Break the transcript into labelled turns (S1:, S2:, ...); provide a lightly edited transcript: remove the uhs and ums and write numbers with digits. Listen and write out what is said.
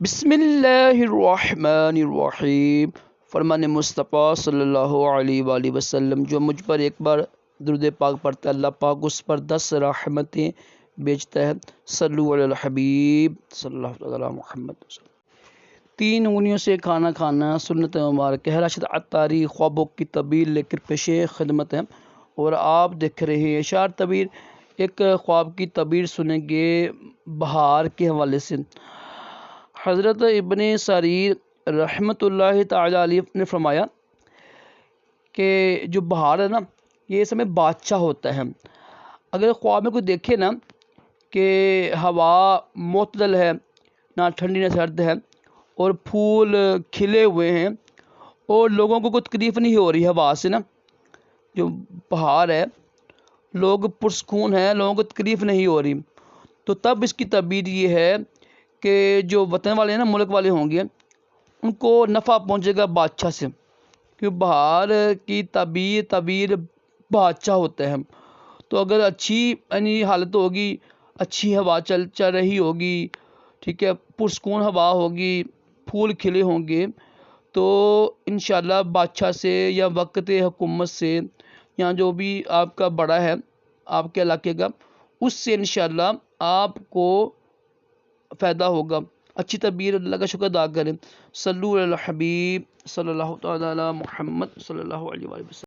S1: بسم اللہ الرحمن الرحیم، فرمان مصطفیٰ صلی اللہ علیہ وآلہ وسلم، جو مجھ پر ایک بار درود پاک پڑھتا ہے اللہ پاک اس پر 10 رحمتیں بیچتا ہے۔ صلو علی الحبیب صلی اللہ علیہ محمد۔ 3 انگلیوں سے کھانا کھانا سنت مبارک ہے۔ راشد عطاری خوابوں کی تعبیر لے کر پیش خدمت ہے، اور آپ دیکھ رہے ہیں اشعار تعبیر۔ ایک خواب کی تعبیر سنیں گے بہار کے حوالے سے۔ حضرت ابن سریر رحمۃ اللہ تعالی علیہ نے فرمایا کہ جو بہار ہے نا، یہ اس میں بادشاہ ہوتا ہے۔ اگر خواب میں کوئی دیکھے نا کہ ہوا معتدل ہے، نہ ٹھنڈی نہ سرد ہے، اور پھول کھلے ہوئے ہیں، اور لوگوں کو کوئی تکلیف نہیں ہو رہی ہوا سے نا، جو بہار ہے لوگ پرسکون ہیں، لوگوں کو تکلیف نہیں ہو رہی، تو تب اس کی تعبیر یہ ہے کہ جو وطن والے ہیں نا، ملک والے ہوں گے، ان کو نفع پہنچے گا بادشاہ سے، کیونکہ بہار کی تعبیر بادشاہ ہوتا ہے۔ تو اگر اچھی یعنی حالت ہوگی، اچھی ہوا چل رہی ہوگی، ٹھیک ہے، پرسکون ہوا ہوگی، پھول کھلے ہوں گے، تو انشاءاللہ بادشاہ سے یا وقت حکومت سے یا جو بھی آپ کا بڑا ہے آپ کے علاقے کا، اس سے انشاءاللہ آپ کو فائدہ ہوگا۔ اچھی تعبیر اللہ کا شکر ادا کریں۔ صلو علی الحبیب صلی اللہ تعالی علی محمد صلی اللہ علیہ وسلم۔